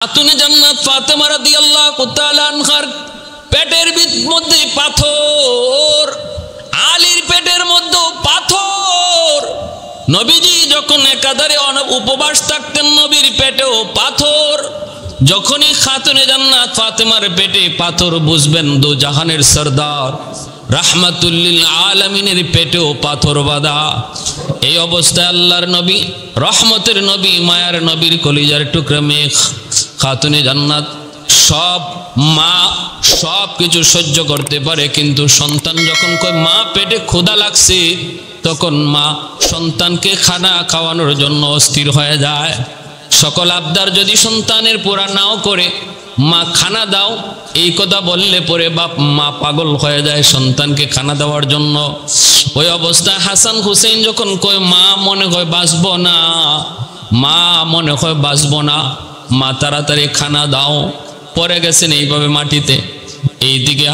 খাতুনে জান্নাত ফাতেমা রাদিয়াল্লাহু তাআলা আনহার পেটের মধ্যে পাথর, আলীর পেটের মধ্যে পাথর। নবীজি যখন একাধারে উপবাস থাকতেন, নবীর পেটেও পাথর। যখনই খাতুনে জান্নাত ফাতেমার পেটে পাথর, বুঝবেন দু জাহানের সরদার রাহমাতুল লিল আলামিনের পেটেও পাথর বাঁধা। এই অবস্থায় আল্লাহর নবী, রহমতের নবী, মায়ার নবীর কলিজার টুকরা মেয়ে খাতুনে জান্নাত সব কিছু সহ্য করতে পারে, কিন্তু সন্তান যখন কয় মা পেটে ক্ষুধা লাগছে, তখন মা সন্তানকে খানা খাওয়ানোর জন্য অস্থির হয়ে যায়। সকল আবদার যদি সন্তানের পুরা নাও করে, মা খানা দাও এই কথা বললে পরে মা পাগল হয়ে যায় সন্তানকে খানা দেওয়ার জন্য। ওই অবস্থায় হাসান হুসেন যখন কয় মা মনে হয় বাঁচবো না, মা মনে হয় বাঁচবো না, মা তাড়াতাড়ি খানা দাও, পরে গেছেন এইভাবে মাটিতে। এইদিকে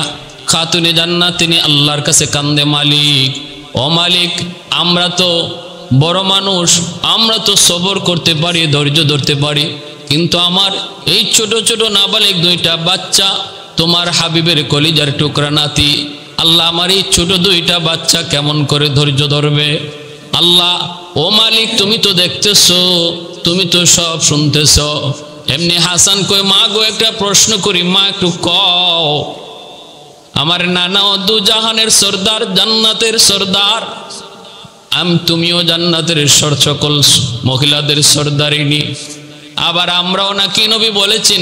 খাতুনে জান্নাত তিনি আল্লাহর কাছে কান্দে, মালিক ও মালিক, আমরা তো বড় মানুষ, আমরা তো সবর করতে পারি, ধৈর্য ধরতে পারি, কিন্তু আমার এই ছোট ছোট নাবালিক দুইটা বাচ্চা, তোমার হাবিবের কলিজার টুকরা নাতি, আল্লাহ আমার এই ছোট দুইটা বাচ্চা কেমন করে ধৈর্য ধরবে? আল্লাহ ও মালিক, তুমি তো দেখতেছো, তুমি তো সব শুনতেছ। এমনি হাসান কই মা গো, একটা প্রশ্ন করি, মা একটু কও, আমার নানা ও দু জাহানের সর্দার, জান্নাতের সর্দার, তুমিও জান্নাতের সকল মহিলাদের সর্দারিনী, আবার আমরাও নাকি নবী বলেছেন,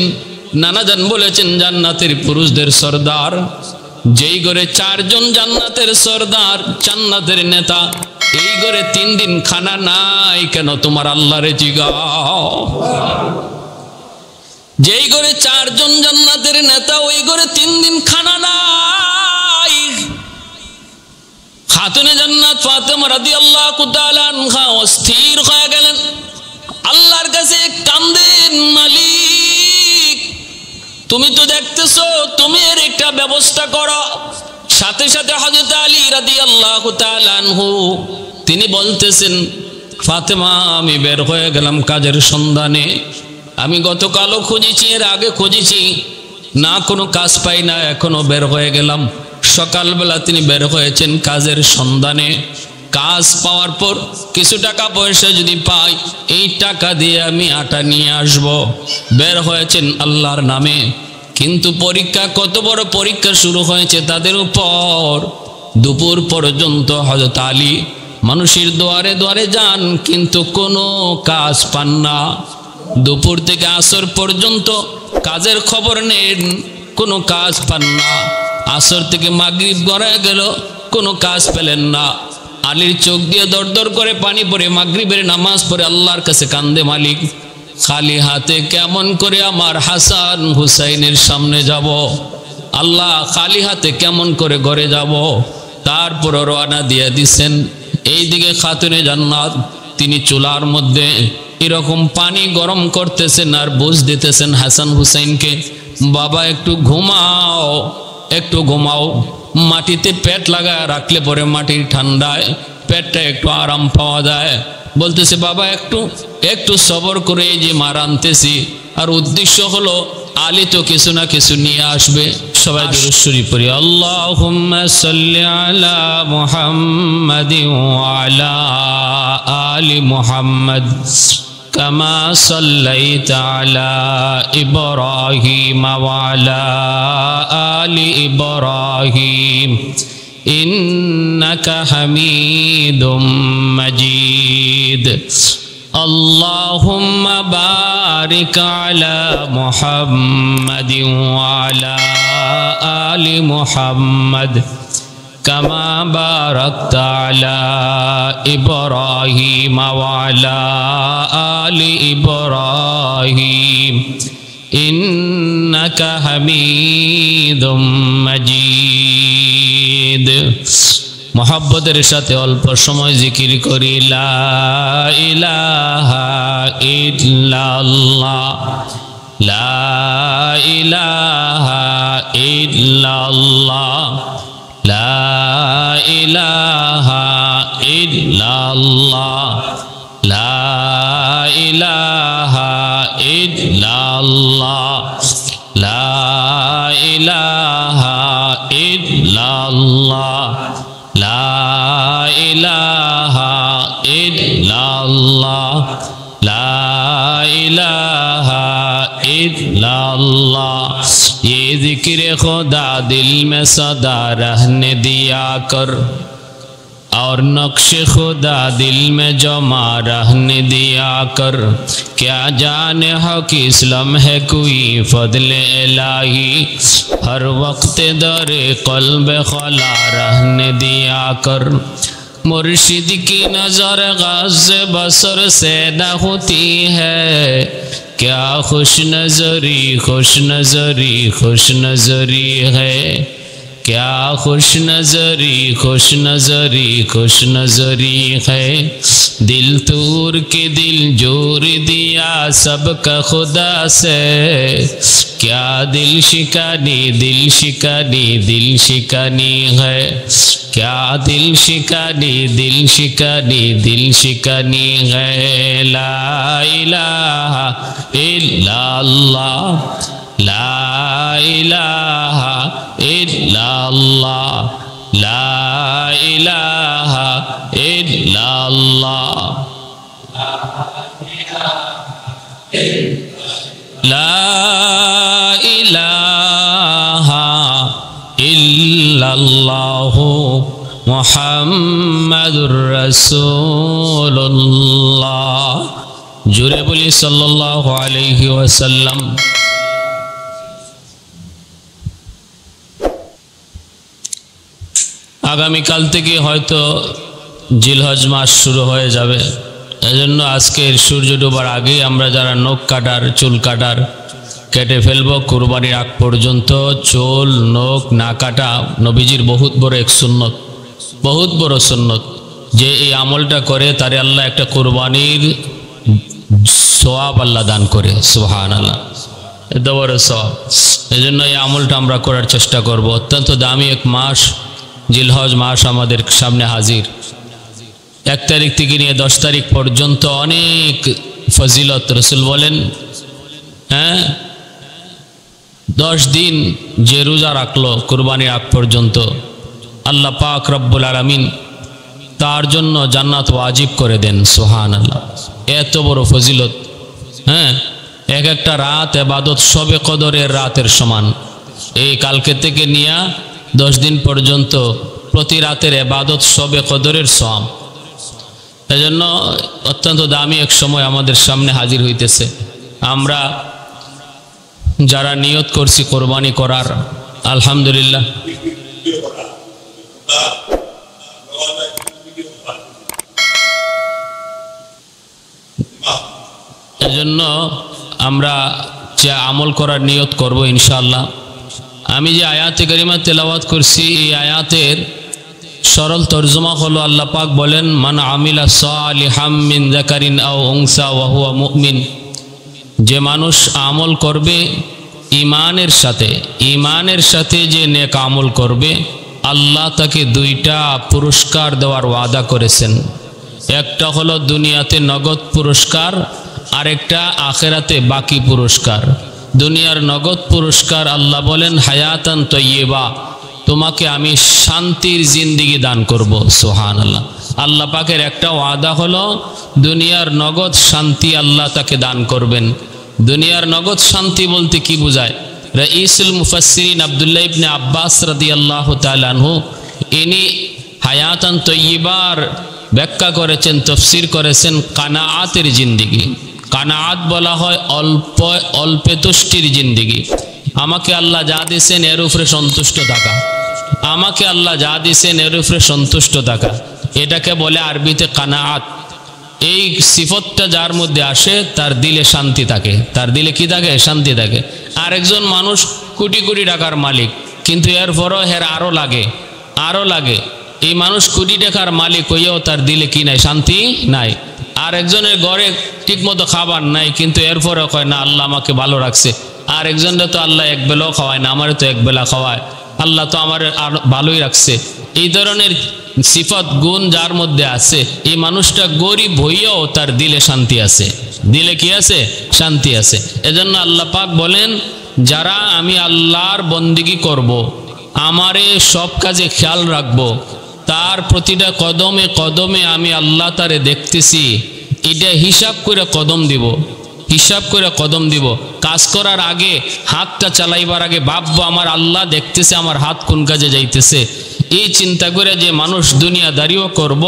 নানাজান বলেছেন জান্নাতের পুরুষদের সর্দার। যেই ঘরে চারজন জান্নাতের সর্দার, জান্নাতের নেতা, এই ঘরে 3 দিন খানা নাই কেন? তোমার আল্লাহরে জিগাও। যেই ঘরে চারজন জান্নাতের নেতা, ওই ঘরে 3 দিন খানা নাই। খাতুনে জান্নাত ফাতেমা রাদিয়াল্লাহু তাআলা আনহা অস্থির হয়ে গেলেন, আল্লাহর কাছে কান্দেন, মালিক তুমি তো দেখতেছো, তুমি এর একটা ব্যবস্থা করো। সাথে সাথে হযরত আলী রাদিয়াল্লাহু তাআলা আনহু তিনি বলতেছেন, ফাতেমা আমি বের হয়ে গেলাম কাজের সন্ধানে, আমি গতকালও খুঁজেছি, এর আগে খুঁজেছি, না কোনো কাজ পাই না, এখনো বের হয়ে গেলাম। সকালবেলা তিনি বের হয়েছেন কাজের সন্ধানে, কাজ পাওয়ার পর কিছু টাকা পয়সা যদি পাই, এই টাকা দিয়ে আমি আটা নিয়ে আসব। বের হয়েছেন আল্লাহর নামে, কিন্তু পরীক্ষা, কত বড় পরীক্ষা শুরু হয়েছে তাদের উপর। দুপুর পর্যন্ত হযরত আলী মানুষের দুয়ারে দুয়ারে যান, কিন্তু কোনো কাজ পান না। দুপুর থেকে আসর পর্যন্ত কাজের খবর নেন, কোনো কাজ পান না। আসর থেকে মাগরিব গড়ায় গেল, কোনো কাজ পেলেন না। আলীর চোখ দিয়ে দর দর করে পানি পড়ে, মাগরিবের নামাজ পড়ে আল্লাহর কাছে কান্দে, মালিক খালি হাতে কেমন করে আমার হাসান হুসাইনের সামনে যাব? আল্লাহ খালি হাতে কেমন করে ঘরে যাব? তারপর রওনা দিয়ে দিছেন। এইদিকে খাতুনে জান্নাত তিনি চুলার মধ্যে এরকম পানি গরম করতেছেন আর বুঝ দিতেছেন হাসান হুসাইনকে, বাবা একটু ঘুমাও, একটু ঘুমাও। মাটিতে পেট লাগায় রাখলে পরে মাটির ঠান্ডায় পেটটা একটু আরাম পাওয়া যায়। বলতেছে বাবা একটু একটু সবর করে এই যে মার আনতেছি, আর উদ্দেশ্য হলো আলী তো কিছু না কিছু নিয়ে আসবে। সবাই দুরূদ শরীফ পড়ি, আল্লাহুম্মা সাল্লি আলা মুহাম্মাদিন ওয়া আলা আলি মুহাম্মাদ কামা সাল্লাইতা আলা ইব্রাহিম ওয়া আলা আলি ইব্রাহিম ইন্নাকা হামিদুম মাজিদ। আল্লাহুম্মা বারিক আলা মুহাম্মাদিন ওয়া আলা আলি মুহাম্মাদ কামা বারাকতা আলা ইব্রাহিম ওয়া আলা আলি ইব্রাহিম ইন্নাকা হামিদুম মাজিদ। মোহাব্বতের সাথে অল্প সময় জিকির করি, লা ইলাহা ইল্লাল্লাহ, লা ইলাহা ইল্লাল্লাহ, লা ইলাহা ইল্লাল্লাহ, লা ইলাহা ইল্লাল্লাহ। লা ইলাহা ইল্লাল্লাহ লা ইলাহা ইল্লাল্লাহ লা ইলাহা इल्लल्लाह। ये जिक्र खुदा दिल में सदा रहने दिया कर और नक्श खुदा दिल में जमा रहने दिया कर। क्या जाने हो कि इस्लाम है कोई फजल इलाही, हर वक्त दरे क़ल्ब खला रहने दिया कर। मुर्शिद की नजर गाज़ बसर से न होती है, क्या खुश नजरी खुश नजरी खुश नजरी है, क्या खुश नजरी खुश नजरी खुश नजरी है। दिल तूर के दिल जोर दिया सबका खुदा से, क्या दिल शिकानी दिल शिकानी दिल शिकानी है, क्या दिल शिकानी दिल शिकानी दिल शिकानी है। ला इलाहा इल्लल्लाह ला इलाहा इल्लल्लाह ला इलाहा इल्लल्लाह ला इलाहा इल्लल्लाह मुहम्मदुर रसूलुल्लाह। जुरे बोली सल्लल्लाहु अलैहि वसल्लम। আগামীকাল থেকে হয়তো জিলহজ মাস শুরু হয়ে যাবে, এজন্য আজকের সূর্য ডোবার আগেই আমরা যারা নখ কাটার চুল কাটার কেটে ফেলবো। কুরবানির আগ পর্যন্ত চুল নখ না কাটা নবীজির বহুত বড় এক সুন্নত, বহুত বড় সুন্নত। যে এই আমলটা করে তারে আল্লাহ একটা কুরবানির সওয়াব আল্লাহ দান করে। সুবহানাল্লাহ, এত বড় সওয়াব। এজন্য এই আমলটা আমরা করার চেষ্টা করব। অত্যন্ত দামি এক মাস জিলহজ মাস আমাদের সামনে হাজির। 1 তারিখ থেকে নিয়ে 10 তারিখ পর্যন্ত অনেক ফজিলত। রসুল বলেন, হ্যাঁ 10 দিন যে রোজা রাখলো কুরবানির আগ পর্যন্ত, আল্লাহ পাক রব্বুল আলামিন তার জন্য জান্নাত ওয়াজিব করে দেন। সুবহানাল্লাহ, এত বড় ফজিলত। হ্যাঁ, এক একটা রাত ইবাদত শবে কদরের রাতের সমান। এই কালকে থেকে নিয়ে 10 দিন পর্যন্ত প্রতি রাতের ইবাদত শবে কদরের সওয়াব। এজন্য অত্যন্ত দামি এক সময় আমাদের সামনে হাজির হইতেছে। আমরা যারা নিয়ত করছি কোরবানি করার, আলহামদুলিল্লাহ এজন্য আমরা যে আমল করার নিয়ত করব ইনশাআল্লাহ। আমি যে আয়াতে কারিমা তেলাওয়াত করছি, এই আয়াতের সরল তর্জমা হলো আল্লাহ পাক বলেন, মান আমিলা সালিহাম মিন যাকারিন আও উনসা ওয়া হুয়া মুমিন। যে মানুষ আমল করবে ঈমানের সাথে যে নেক আমল করবে, আল্লাহ তাকে 2টা পুরস্কার দেওয়ার ওয়াদা করেছেন। একটা হলো দুনিয়াতে নগদ পুরস্কার, আরেকটা আখিরাতে বাকি পুরস্কার। দুনিয়ার নগদ পুরস্কার আল্লাহ বলেন হায়াতান তয়্যিবা, তোমাকে আমি শান্তির জিন্দেগি দান করব। সুবহানাল্লাহ, আল্লাহ পাকের একটা ওয়াদা হলো দুনিয়ার নগদ শান্তি আল্লাহ তাকে দান করবেন। দুনিয়ার নগদ শান্তি বলতে কি বোঝায়? রাইসুল মুফাসসিরিন আব্দুল্লাহ ইবনে আব্বাস রাদিয়াল্লাহু তাআলা আনহু ইনি হায়াতান তয়্যিবার ব্যাখ্যা করেছেন, তফসির করেছেন কানাআতের জিন্দেগি। কানাআত বলা হয় অল্পে তুষ্টির জিন্দেগি। আমাকে আল্লাহ যা দিয়েছেন এর উপরে সন্তুষ্ট থাকা, আমাকে আল্লাহ যা দিয়েছেন এর উপরে সন্তুষ্ট থাকা, এটাকে বলে আরবিতে কানাআত। এই সিফতটা যার মধ্যে আসে তার দিলে শান্তি থাকে। তার দিলে কি থাকে? শান্তি থাকে। আরেকজন মানুষ কোটি কোটি টাকার মালিক, কিন্তু এরপরও এর আরও লাগে। এই মানুষ কোটি টাকার মালিক হইয়াও তার দিলে কি নাই? শান্তি নাই। আর একজনের ঘরে ঠিকমতো খাবার নাই, কিন্তু এরপরে কয় না আল্লাহ আমাকে ভালো রাখছে। আর একজনের তো আল্লাহ এক বেলাও খাওয়ায় না, আমারে তো এক বেলা খাওয়ায়, আল্লাহ তো আমার ভালোই রাখছে। এই ধরনের সিফত গুণ যার মধ্যে আছে, এই মানুষটা গরিব হইয়াও তার দিলে শান্তি আছে। দিলে কি আছে? শান্তি আছে। এজন্য আল্লাহ পাক বলেন, যারা আমি আল্লাহর বন্দেগী করব, আমারে সব কাজে খেয়াল রাখব, তার প্রতিটা কদমে কদমে আমি আল্লাহ তারে দেখতেছি, এটা হিসাব করে কদম দিব, হিসাব করে কদম দিব। কাজ করার আগে, হাতটা চালাইবার আগে ভাববো আমার আল্লাহ দেখতেছে আমার হাত কোন কাজে যাইতেছে। এই চিন্তা করে যে মানুষ দুনিয়াদারিও করব,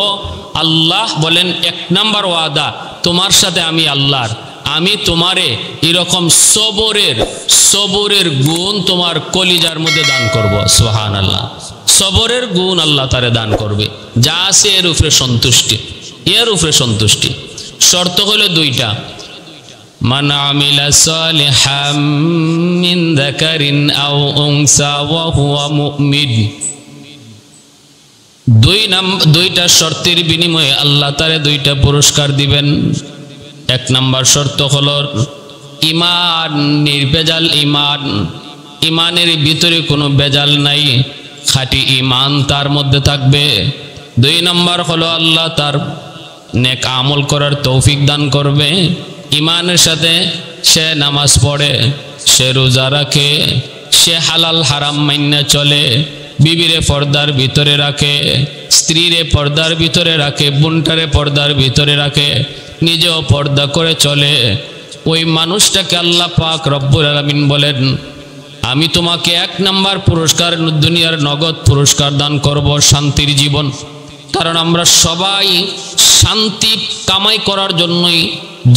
আল্লাহ বলেন 1 নাম্বার ওয়াদা তোমার সাথে আমি আল্লাহর, আমি তোমারে এরকম সবরের গুণ তোমার কলিজার মধ্যে দান করব। সুবহানাল্লাহ। সবরের গুণ আল্লাহ তারে দান করবে, যা আছে এর উপরে সন্তুষ্টি, এর উপরে সন্তুষ্টি। শর্ত হলো 2টা, মান আমিলা সালিহাম মিন যাকারিন আও উনসা ওয়া হুয়া মুমিন। 2টা শর্তের বিনিময়ে আল্লাহ তারে 2টা পুরস্কার দিবেন। 1 নাম্বার শর্ত হলো ঈমান, নির্ভেজাল ঈমান, ঈমানের ভিতরে কোনো বেজাল নাই, খাঁটি ঈমান তার মধ্যে থাকবে। 2 নাম্বার হলো আল্লাহ তার নেক আমল করার তৌফিক দান করবে। ঈমানের সাথে সে নামাজ পড়ে, সে রোজা রাখে, সে হালাল হারাম মাইনা চলে, বিবিরে পর্দার ভিতরে রাখে, স্ত্রীরে পর্দার ভিতরে রাখে, বোনটারে পর্দার ভিতরে রাখে, নিজেও পর্দা করে চলে। ওই মানুষটাকে আল্লাহ পাক রব্বুল আলামিন বলেন, আমি তোমাকে 1 নাম্বার পুরস্কার, দুনিয়ার নগদ পুরস্কার দান করব, শান্তির জীবন। কারণ আমরা সবাই শান্তি কামাই করার জন্যই,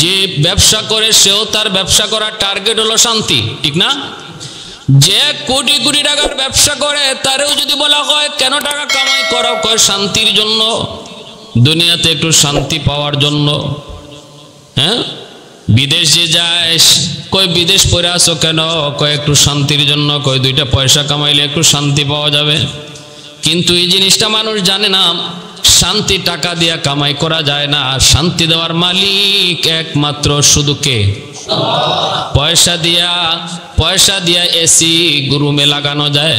যে ব্যবসা করে সেও তার ব্যবসা করার টার্গেট হলো শান্তি, ঠিক না? যে কোটি কোটি টাকার ব্যবসা করে তারেও যদি বলা হয় কেন টাকা কামাই করা, কয় শান্তির জন্য, দুনিয়াতে একটু শান্তি পাওয়ার জন্য। হ্যাঁ, বিদেশ যে যায়, কয় বিদেশ পড়ে আসো কেন, কয় একটু শান্তির জন্য, কয় 2টা পয়সা কামাইলে একটু শান্তি পাওয়া যাবে। কিন্তু এই জিনিসটা মানুষ জানে না, শান্তি টাকা দিয়া কামাই করা যায় না। শান্তি দেওয়ার মালিক একমাত্র শুধু কে? পয়সা দিয়া এসি রুমে লাগানো যায়,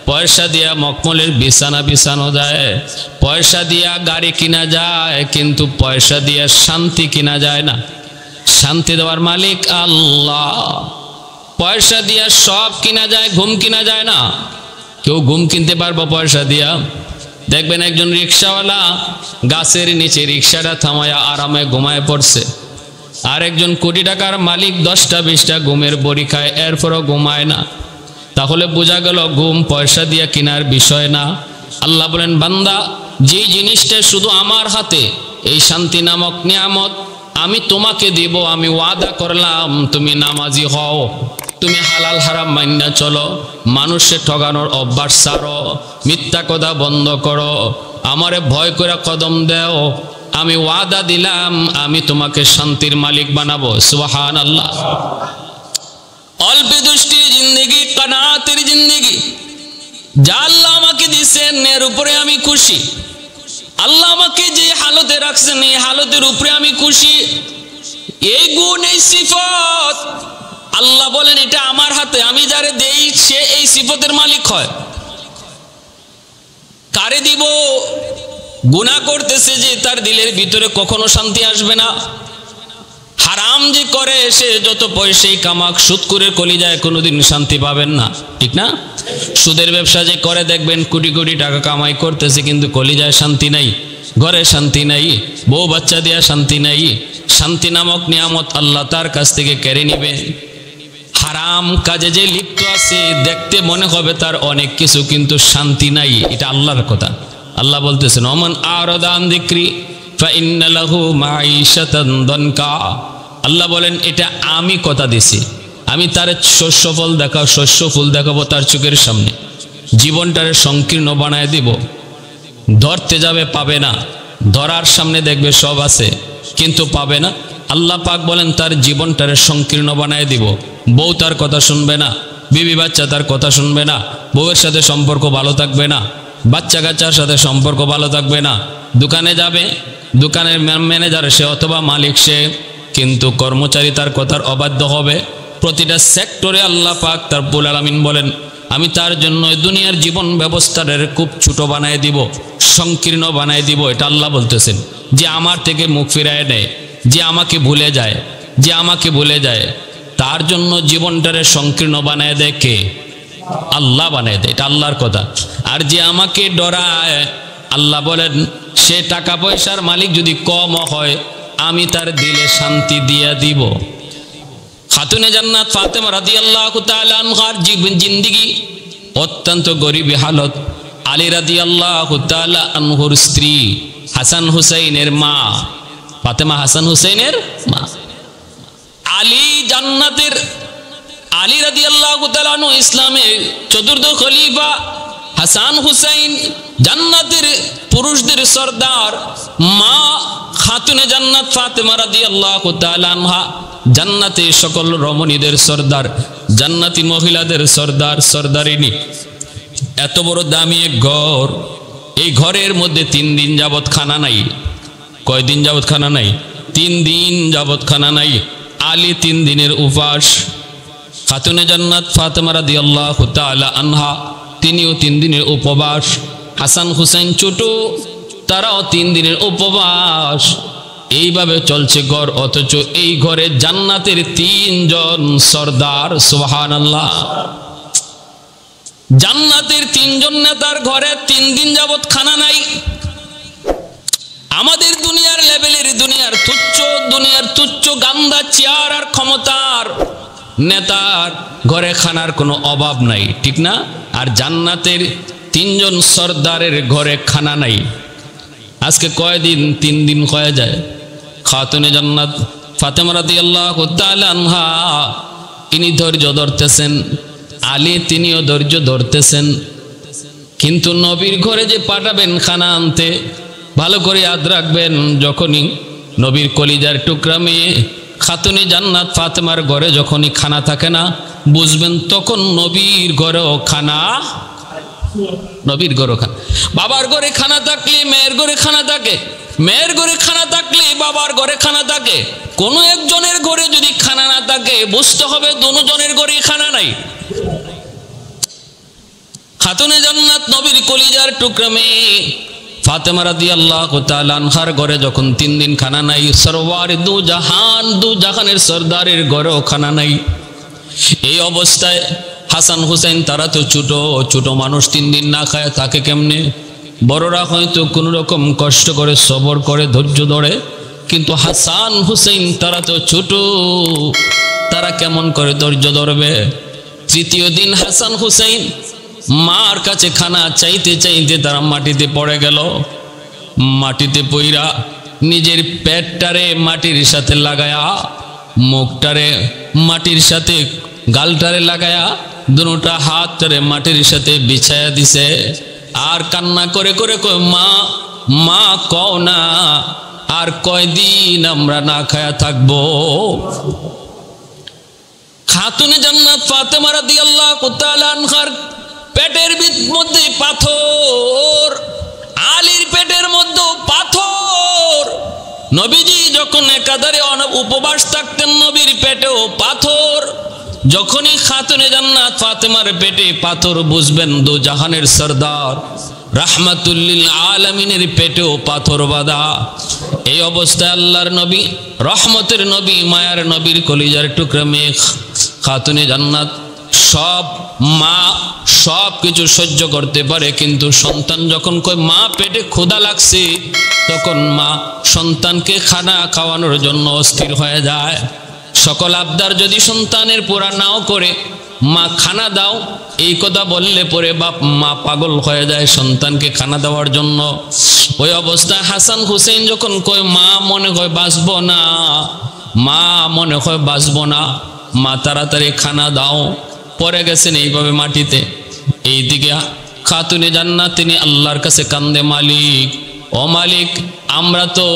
পয়সা দিয়া মখমলের বিছানা বিছানো যায়, পয়সা দিয়া গাড়ি কিনা যায়, কিন্তু পয়সা দিয়া শান্তি কিনা যায় না। শান্তি দেওয়ার মালিক আল্লাহ। পয়সা দিয়া সব কিনা যায়, ঘুম কিনা যায় না। কেউ ঘুম কিনতে পারবো পয়সা দিয়া? দেখবেন একজন রিক্সাওয়ালা গাছের নিচে রিক্সাটা থামায়া আরামে ঘুমায় পড়ছে, আর একজন কোটি টাকার মালিক 10টা 20টা ঘুমের বড়ি খায়, এরপরও ঘুমায় না। তাহলে বোঝা গেল ঘুম পয়সা দিয়া কেনার বিষয় না। আল্লাহ বলেন, বান্দা, যে জিনিসটা শুধু আমার হাতে, এই শান্তি নামক নিয়ামত আমি তোমাকে দিব, আমি ওয়াদা করলাম, তুমি নামাজি হও, তুমি হালাল হারাম মাইনা চলো, মানুষে ঠগানোর অভ্যাস ছাড়ো, মিথ্যা কথা বন্ধ করো, আমারে ভয় করে কদম দেও, আমি ওয়াদা দিলাম আমি তোমাকে শান্তির মালিক বানাবো। সুবহানাল্লাহ। অল্প দুষ্টির জিন্দেগি, কানাতের জিন্দেগি, যা আল্লাহ আমাকে দিয়েছেন এর উপরে আমি খুশি। আল্লাহ আমাকে যে হালতে রাখছেন এই হালতের উপরে আমি খুশি। এই গুণ, এই সিফত আল্লাহ বলেন এটা আমার হাতে, আমি যারে দেই সে এই সিফতের মালিক হয়। কারে দিব? গুনাহ করতেছে যে তার দিলের ভিতরে কখনো শান্তি আসবে না। হারাম যে করে সে যত পয়সাই কামাক, সুদ করে কলিজায় কোনোদিন শান্তি পাবেন না, ঠিক না? সুদের ব্যবসা যে করে দেখবেন কোটি কোটি টাকা কামাই করতেছে, কিন্তু কলিজায় শান্তি নাই, ঘরে শান্তি নাই, বউ বাচ্চা দেয়া শান্তি নাই। শান্তি নামক নিয়ামত আল্লাহ তার কাছ থেকে কেড়ে নিবে। হারাম কাজে যে লিপ্ত আছে, দেখতে মনে হবে তার অনেক কিছু, কিন্তু শান্তি নাই। এটা আল্লাহর কথা। আল্লাহ বলতেছেন, ওমান আরাদা আন যিকরি ফাইন্না লাহু মাঈশাতান দানকা। আল্লাহ বলেন এটা আমি কথা দিছি, আমি তার শস্য ফুল দেখাবো তার চোখের সামনে, জীবনটারে সংকীর্ণ বানায় দিব। ধরতে যাবে পাবে না, ধরার সামনে দেখবে সব আছে কিন্তু পাবে না। আল্লাহ পাক বলেন তার জীবনটারে সংকীর্ণ বানায় দিব। বউ তার কথা শুনবে না, বিবি বাচ্চা তার কথা শুনবে না, বউয়ের সাথে সম্পর্ক ভালো থাকবে না, বাচ্চা কাচ্চার সাথে সম্পর্ক ভালো থাকবে না। দোকানে যাবে, দোকানের ম্যানেজার সে অথবা মালিক সে, কিন্তু কর্মচারী তার কথার অবাধ্য হবে। প্রতিটা সেক্টরে আল্লাহ পাক তার রব্বুল আলামিন বলেন আমি তার জন্য দুনিয়ার জীবন ব্যবস্থাটার খুব ছোট বানায় দিব, সংকীর্ণ বানায় দিব। এটা আল্লাহ বলতেছেন। যে আমার থেকে মুখ ফিরায় নেয়, যে আমাকে ভুলে যায়, যে আমাকে বলে যায়, তার জন্য জীবনটারে সংকীর্ণ বানায় দেয় কে? আল্লাহ বানায় দেয়, এটা আল্লাহর কথা। আর যে আমাকে ডরায়, আল্লাহ বলেন সে টাকা পয়সার মালিক যদি কম হয়, আমি তার দিলে শান্তি দিয়া দিব। খাতুনে জান্নাত ফাতেমা রাদিয়াল্লাহু তাআলা আনহার জিন্দেগি অত্যন্ত গরিবী হালত। আলী রাদিয়াল্লাহু তাআলা আনহুর স্ত্রী, হাসান হুসাইনের মা, ফাতেমা হাসান হুসাইনের মা। আলী জান্নাতের, আলী রাদিয়াল্লাহু তাআলা আনহু ইসলামের চতুর্থ খলিফা, হাসান হুসাইন জান্নাতের পুরুষদের সর্দার, মা খাতুনে জান্নাত ফাতেমা রাদিয়াল্লাহু তাআলা আনহা জান্নাতে সকল রমণীদের সর্দার, জান্নাতি মহিলাদের সর্দার, সর্দারিনী। এত বড় দামি এক ঘর, এই ঘরের মধ্যে 3 দিন যাবত খানা নাই। কয়দিন যাবত খানা নাই? 3 দিন যাবত খানা নাই। আলী 3 দিনের উপবাস, খাতুনে জান্নাত ফাতেমা রাদিয়াল্লাহু তাআলা আনহা তিনিও 3 দিনের উপবাস, হাসান হুসাইন ছোট, তারাও 3 দিনের উপবাস। এইভাবে চলছে ঘর, অথচ এই ঘরে জান্নাতের 3 জন সর্দার। সুবহানাল্লাহ। জান্নাতের 3 জন নেতার ঘরে 3 দিন যাবত খানা নাই। আমাদের দুনিয়ার লেভেলের, দুনিয়ার তুচ্ছ গান্দা চেয়ার আর ক্ষমতার নেতার ঘরে খানার কোনো অভাব নাই, ঠিক না? আর জান্নাতের 3 জন সর্দারের ঘরে খানা নাই। আজকে কয়দিন? 3 দিন হয়ে যায়। খাতুনে জান্নাত ফাতেমা রাদিয়াল্লাহু তাআলা আনহা ইনি ধৈর্য ধরতেছেন, আলী তিনিও ধৈর্য ধরতেছেন। কিন্তু নবীর ঘরে যে পাঠাবেন খানা আনতে, ভালো করে ইয়াদ রাখবেন, যখনই নবীর কলিজার টুকরা মেয়ে খাতুনে জান্নাত ফাতেমার ঘরে যখনই খানা থাকে না, বুঝবেন তখন নবীর ঘরেও খানা, নবীর ঘরে খানা। বাবার ঘরে খানা থাকলে মেয়ের ঘরে খানা থাকে, মেয়ের ঘরে খানা থাকলে বাবার ঘরে খানা থাকে। কোনো একজনের ঘরে যদি খানা না থাকে, বুঝতে হবে দুজনের ঘরেই খানা নাই। খাতুনে জান্নাত নবীর কলিজার টুকরা মেয়ে ফাতেমা রাদিয়াল্লাহু তাআলা আনহার ঘরে যখন 3 দিন খানা নাই, সরওয়ার দু জাহানের সর্দারের ঘরেও খানা নাই। এই অবস্থায় হাসান হুসাইন তারা তো ছোট মানুষ, 3 দিন না খায় থাকে কেমনে? বড়রা হয়তো কোনো রকম কষ্ট করে, সবর করে, ধৈর্য ধরে, কিন্তু হাসান হুসাইন তারা তো ছোট, তারা কেমন করে ধৈর্য ধরবে? 3য় দিন হাসান হুসাইন মার কাছে খানা চাইতে চাইতে তারা মাটিতে পড়ে গেল। মাটিতে পইরা নিজের পেটটারে মাটির সাথে লাগায়া, মুখটারে মাটির সাথে, গালটারে লাগায়া, দুটা হাতটারে মাটির সাথে বিছায়া দিছে। আর কান্না করে করে কয়, মা মা কও না, আর কয়দিন আমরা না খায়া থাকবো? খাতুনে জান্নাত ফাতেমা রাদিয়াল্লাহু তাআলা আনহার পেটের মধ্যে পাথর, আলীর পেটের মধ্যে পাথর। নবীজি যখন একাধারে উপবাস থাকতেন, নবীর পেটেও পাথর। যখনই খাতুনে জান্নাত ফাতেমার পেটে পাথর, বুঝবেন দু জাহানের সর্দার রাহমাতুল লিল আলামিনের পেটেও পাথর বাঁধা। এই অবস্থায় আল্লাহর নবী, রহমতের নবী, মায়ার নবীর কলিজার টুকরা মেয়ে খাতুনে জান্নাত মা সব কিছু সহ্য করতে পারে, কিন্তু সন্তান যখন কয় মা পেটে ক্ষুধা লাগছে, তখন মা সন্তানকে খানা খাওয়ানোর জন্য অস্থির হয়ে যায়। সকল আবদার যদি সন্তানের পুরা নাও করে, মা খানা দাও এই কথা বললে পরে মা পাগল হয়ে যায় সন্তানকে খানা দেওয়ার জন্য। ওই অবস্থায় হাসান হুসেন যখন কয় মা মনে হয় বাঁচবো না, মা মনে হয় বাঁচবো না, মা তাড়াতাড়ি খানা দাও, পরে গেছেন এইভাবে মাটিতে। এইদিকে খাতুনে জান্নাত তিনি আল্লাহর কাছে কান্দে, মালিক ও মালিক, আমরা তো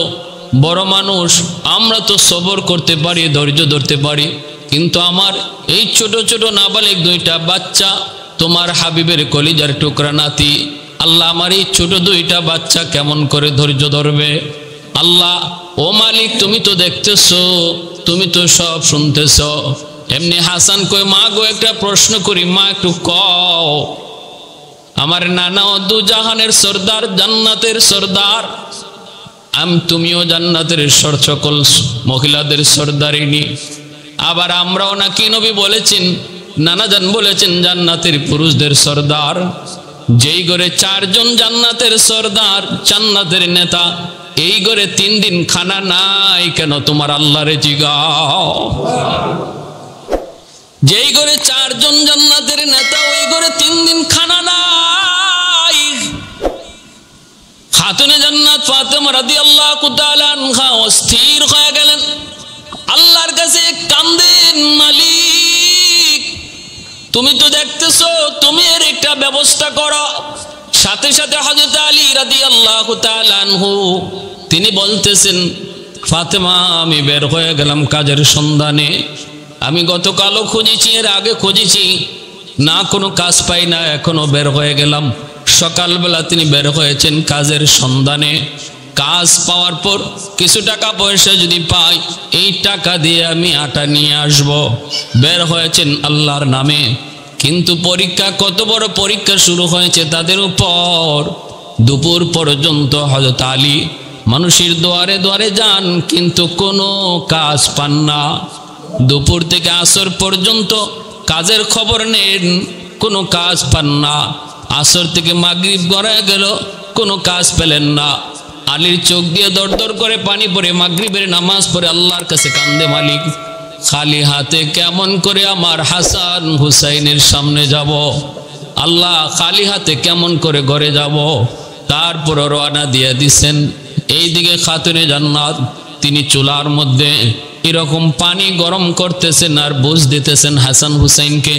বড় মানুষ, আমরা তো সবর করতে পারি, ধৈর্য ধরতে পারি, কিন্তু আমার এই ছোট ছোট নাবালিক 2টা বাচ্চা, তোমার হাবিবের কলিজার টুকরা নাতি, আল্লাহ আমার এই ছোট 2টা বাচ্চা কেমন করে ধৈর্য ধরবে? আল্লাহ ও মালিক, তুমি তো দেখতেছো, তুমি তো সব শুনতেছো। এমনি হাসান কই, মা গো একটা প্রশ্ন করি, মা একটু কও, আমার নানা ও দু জাহানের সর্দার, জান্নাতের সর্দার, তুমিও জান্নাতের সকল মহিলাদের সর্দারিনী। আবার আমরাও নাকি নবী বলেছেন, নানাজান বলেছেন জান্নাতের পুরুষদের সর্দার। যেই ঘরে 4 জন জান্নাতের সর্দার, জান্নাতের নেতা, এই ঘরে 3 দিন খানা নাই কেন? তোমার আল্লাহরে জিগাও। যেই ঘরে 4 জন জান্নাতের নেতা, ওই ঘরে 3 দিন খানা নাই। খাতুনে জান্নাত ফাতেমা রাদিয়াল্লাহু তাআলা আনহা অস্থির হয়ে গেলেন, আল্লাহর কাছে কান্দেন, মালিক তুমি তো দেখতেছো, তুমি এর একটা ব্যবস্থা করো। সাথে সাথে হযরত আলী রাদিয়াল্লাহু তাআলা আনহু তিনি বলতেছেন, ফাতেমা আমি বের হয়ে গেলাম কাজের সন্ধানে। আমি গতকালও খুঁজেছি, এর আগে খুঁজেছি, না কোনো কাজ পাই না, এখনো বের হয়ে গেলাম। সকালবেলা তিনি বের হয়েছেন কাজের সন্ধানে। কাজ পাওয়ার পর কিছু টাকা পয়সা যদি পাই, এই টাকা দিয়ে আমি আটা নিয়ে আসব। বের হয়েছেন আল্লাহর নামে। কিন্তু পরীক্ষা, কত বড় পরীক্ষা শুরু হয়েছে তাদের উপর। দুপুর পর্যন্ত হযরত আলী মানুষের দুয়ারে দুয়ারে যান, কিন্তু কোনো কাজ পান না। দুপুর থেকে আসর পর্যন্ত কাজের খবর নেন, কোনো কাজ পান না। আসর থেকে মাগরিব গড়ায় গেল, কোনো কাজ পেলেন না। আলীর চোখ দিয়ে দর দর করে পানি পড়ে, মাগরিবের নামাজ পড়ে আল্লাহর কাছে কান্দে, মালিক খালি হাতে কেমন করে আমার হাসান হুসাইনের সামনে যাব? আল্লাহ খালি হাতে কেমন করে ঘরে যাব? তারপর রওনা দিয়ে দিছেন। এইদিকে খাতুনে জান্নাত তিনি চুলার মধ্যে এরকম পানি গরম করতেছেন আর বুঝ দিতেছেন হাসান হুসাইনকে,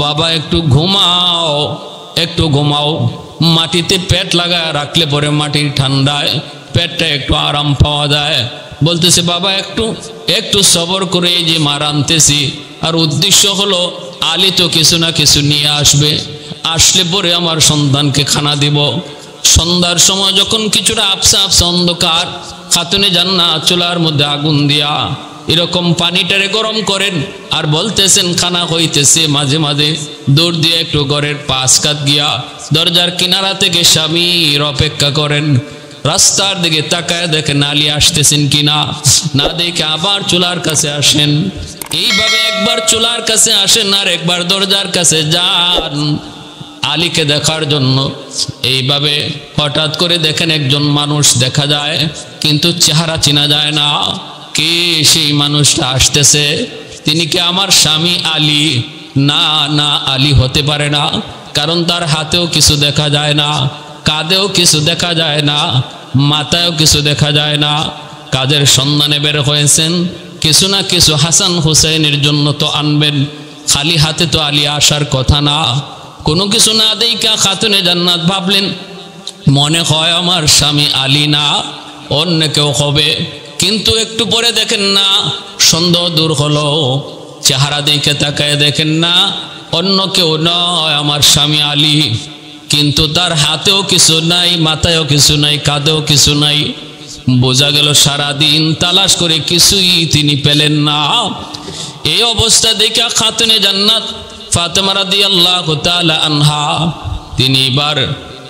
বাবা একটু ঘুমাও, একটু ঘুমাও। মাটিতে পেট লাগায় রাখলে পরে মাটির ঠান্ডায় পেটটা একটু আরাম পাওয়া যায়। বলতেছে বাবা একটু একটু সবর করে, এই যে মার আনতেছি। আর উদ্দেশ্য হলো আলী তো কিছু না কিছু নিয়ে আসবে, আসলে পরে আমার সন্তানকে খানা দিব। সন্ধ্যার সময় যখন কিছুটা আবসা আবসা অন্ধকার, খাতুনে জান্নাত চুলার মধ্যে আগুন দিয়া এরকম পানিটারে গরম করেন আর বলতেছেন খানা হইতেছে। মাঝে মাঝে দৌড় দিয়ে একটু ঘরের পাশ কাত গিয়া দরজার কিনারা থেকে স্বামীর অপেক্ষা করেন। রাস্তার দিকে তাকায় দেখেন আলী আসতেছেন কিনা, না দেখে আবার চুলার কাছে আসেন। এইভাবে একবার চুলার কাছে আসেন আর একবার দরজার কাছে যান আলীকে দেখার জন্য। এইভাবে হঠাৎ করে দেখেন একজন মানুষ দেখা যায়, কিন্তু চেহারা চেনা যায় না। কে সেই মানুষটা আসতেছে? তিনি কি আমার স্বামী আলী? না না, আলী হতে পারে না, কারণ তার হাতেও কিছু দেখা যায় না, কাঁধেও কিছু দেখা যায় না, মাথায়ও কিছু দেখা যায় না। কাজের সন্ধানে বের হয়েছেন, কিছু না কিছু হাসান হুসাইনের জন্য তো আনবেন, খালি হাতে তো আলী আসার কথা না। কোনো কিছু না দেখা খাতুনে জান্নাত ভাবলেন, মনে হয় আমার স্বামী আলী না, অন্য কেউ হবে। কিন্তু একটু পরে দেখেন না, সন্দেহ দূর হলো। চেহারা দেখে তাকায় দেখেন না, অন্য কেউ নয়, আমার স্বামী আলী। কিন্তু তার হাতেও কিছু নাই, মাথায়ও কিছু নাই, কাঁধেও কিছু নাই। বোঝা গেল সারাদিন তালাশ করে কিছুই তিনি পেলেন না। এই অবস্থা দেখে খাতুনে জান্নাত ফাতেমা রাদিয়াল্লাহু তাআলা আনহা তিনি এবার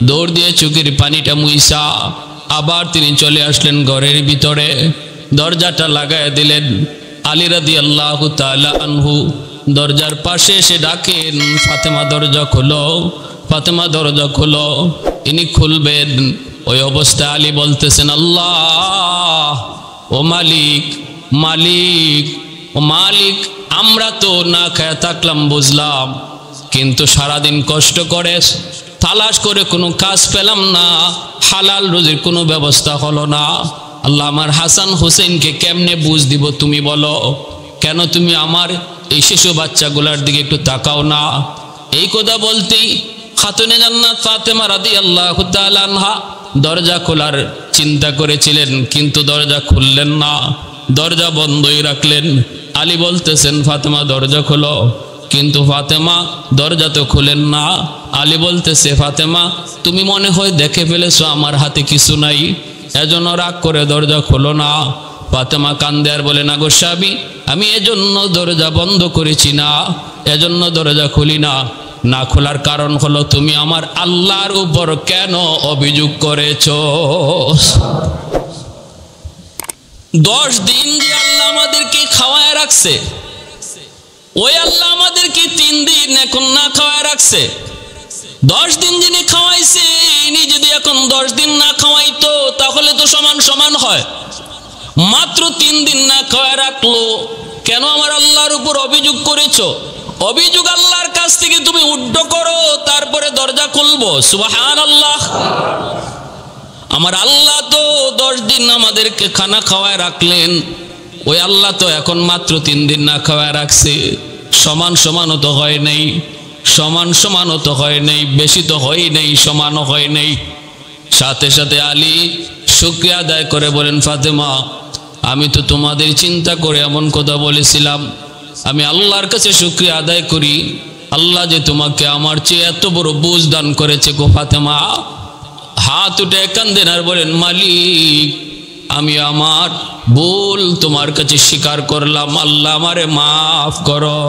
দৌড় দিয়ে চোখের পানিটা মুইসা আবার তিনি চলে আসলেন ঘরের ভিতরে, দরজাটা লাগায় দিলেন। আলী রাদিয়াল্লাহু তাআলা আনহু দরজার পাশে এসে ডাকেন, ফাতেমা দরজা খোলো, ফাতেমা দরজা খোলো। ইনি খুলবেন, ওই অবস্থায় আলী বলতেছেন, আল্লাহ ও মালিক, মালিক ও মালিক, আমরা তো না খেয়ে থাকলাম বুঝলাম, কিন্তু সারাদিন কষ্ট করে তালাশ করে কোনো কাজ পেলাম না, হালাল রুজির কোনো ব্যবস্থা হলো না। আল্লাহ আমার হাসান হুসেনকে কেমনে বুঝ দিব তুমি বলো? কেন তুমি আমার এই শিশু বাচ্চাগুলার দিকে একটু তাকাও না? এই কথা বলতেই খাতুনে জান্নাত ফাতেমা রাদিয়াল্লাহু তাআলা আনহা দরজা খোলার চিন্তা করেছিলেন, কিন্তু দরজা খুললেন না, দরজা বন্ধই রাখলেন। আলী বলতেছেন ফাতেমা দরজা খোলো, কিন্তু ফাতেমা দরজা তো খুলেন না। আলী বলতেছে, ফাতেমা তুমি মনে হয় দেখে ফেলেছো আমার হাতে কিছু নাই, এজন্য রাগ করে দরজা খোলো না। ফাতেমা কান্দে আর বলে, না গো স্বামী, আমি এজন্য দরজা বন্ধ করেছি না, এজন্য দরজা খুলি না। না খোলার কারণ হলো তুমি আমার আল্লাহর উপর কেন অভিযোগ করেছো? 10 দিন যে আল্লাহ আমাদেরকে খাওয়ায় রাখছে, ওই আল্লাহ আমাদেরকে 3 দিন এখন না খাওয়ায় রাখছে। 10 দিন যিনি খাওয়াইছে, ইনি যদি এখন 10 দিন না খাওয়াইতো তাহলে তো সমান সমান হয়। মাত্র 3 দিন না খাওয়ায় রাখলো, কেন আমার আল্লাহর উপর অভিযোগ করেছো? অভিযোগ আল্লাহর কাছ থেকে তুমি উড্ড করো, তারপরে দরজা খুলবো। সুবহানাল্লাহ। আমার আল্লাহ তো 10 দিন আমাদেরকে খানা খাওয়ায় রাখলেন, ওই আল্লাহ তো এখন মাত্র 3 দিন না খাওয়ায় রাখছে। সমান সমানও তো হয় নাই, সমান সমানও তো হয় নাই, বেশি তো হয় নাই, সমানও হয় নাই। সাথে সাথে আলী শুকরিয়া আদায় করে বলেন, ফাতেমা আমি তো তোমাদের চিন্তা করে এমন কথা বলেছিলাম, আমি আল্লাহর কাছে শুকরিয়া আদায় করি, আল্লাহ যে তোমাকে আমার চেয়ে এত বড় বুঝ দান করেছে গো ফাতেমা। হাত উঠে কান্দেন আর বলেন, মালিক আমি আমার ভুল তোমার কাছে স্বীকার করলাম, আল্লাহ আমারে মাফ করো।